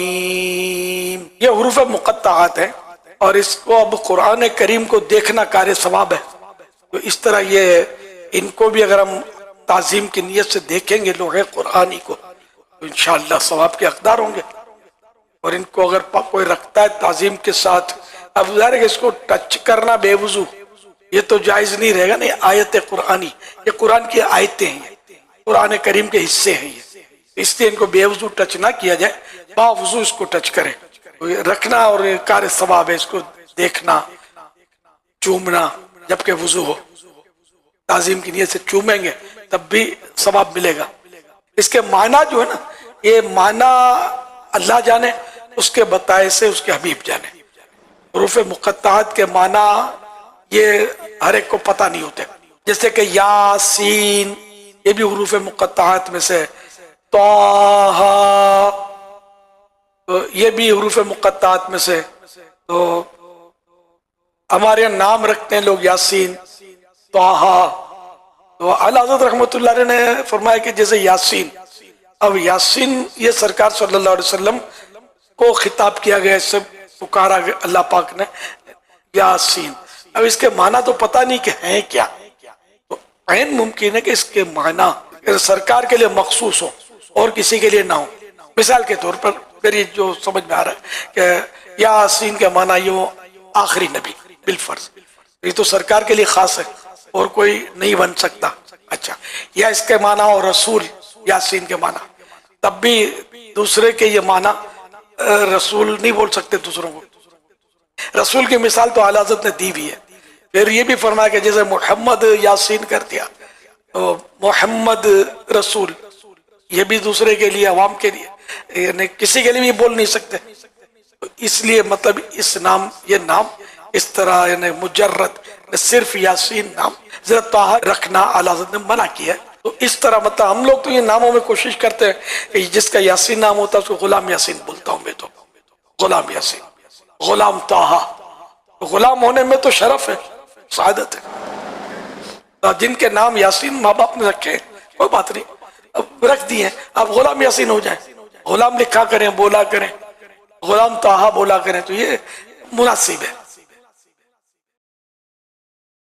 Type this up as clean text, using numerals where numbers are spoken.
میم، یہ حروف مقطعات ہیں، اور اس کو اب قرآن کریم کو دیکھنا کار ثواب ہے. تو اس طرح یہ ان کو بھی اگر ہم تعظیم کی نیت سے دیکھیں گے لوح قرآنی کو تو انشاءاللہ ثواب کے حقدار ہوں گے. اور ان کو اگر کوئی رکھتا ہے تعظیم کے ساتھ، اب ظاہر ہے کہ اس کو ٹچ کرنا بے وضو یہ تو جائز نہیں رہے گا. نہیں، آیت قرآنی، یہ قرآن کی آیتیں ہیں، قرآن کریم کے حصے ہیں یہ، اس لیے ان کو بے وضو ٹچ نہ کیا جائے، با وضو اس کو ٹچ کریں. رکھنا اور کار ثواب ہے، اس کو دیکھنا، چومنا جبکہ وضو ہو. تعظیم کی نیت سے چومیں گے تب بھی ثواب ملے گا. اس کے معنی جو ہے نا، یہ معنی اللہ جانے، اس کے بتائے سے اس کے حبیب جانے. حروف مقطعات کے معنی یہ ہر ایک کو پتہ نہیں ہوتے. جیسے کہ یاسین، یہ بھی حروف مقطعات میں سے. طٰہٰ، یہ بھی حروف مقطعات میں سے. تو ہمارے نام رکھتے ہیں لوگ یاسین، طٰہٰ. تو اعلیٰ حضرت رحمۃ اللہ علیہ نے فرمایا کہ جیسے یاسین، اب یاسین یہ سرکار صلی اللہ علیہ وسلم کو خطاب کیا گیا، اس سے پکارا گیا اللہ پاک نے یاسین. اب اس کے معنی تو پتہ نہیں کہ ہیں کیا، تو عین ممکن ہے کہ اس کے معنی سرکار کے لیے مخصوص ہو اور کسی کے لیے نہ ہو. مثال کے طور پر میری جو سمجھ میں آ رہا ہے کہ یاسین کے معنی یہ آخری نبی بالفرض، یہ تو سرکار کے لیے خاص ہے اور کوئی نہیں بن سکتا. اچھا، یا اس کے معنی اور رسول، یاسین کے معنی، تب بھی دوسرے کے یہ معنی رسول نہیں بول سکتے دوسروں کو. رسول کی مثال تو اعلیٰ حضرت نے دی بھی ہے. پھر یہ بھی فرمایا کہ جیسے محمد یاسین کر دیا تو محمد رسول، یہ بھی دوسرے کے لیے، عوام کے لیے، یعنی کسی کے لیے بھی بول نہیں سکتے. اس لیے مطلب اس نام، یہ نام اس طرح یعنی مجرد صرف یاسین نام ذرا طٰہٰ رکھنا اعلیٰ حضرت نے منع کیا ہے. تو اس طرح مطلب ہم لوگ تو یہ ناموں میں کوشش کرتے ہیں کہ جس کا یاسین نام ہوتا ہے اس کو غلام یاسین بولتا ہوں میں، تو غلام یاسین، غلام طٰہٰ. غلام ہونے میں تو شرف ہے، سعادت ہے. جن کے نام یاسین ماں باپ نے رکھے کوئی بات نہیں، اب رکھ دیے اب غلام یاسین ہو جائیں، غلام لکھا کریں، بولا کریں، غلام طٰہٰ بولا کریں، تو یہ مناسب ہے.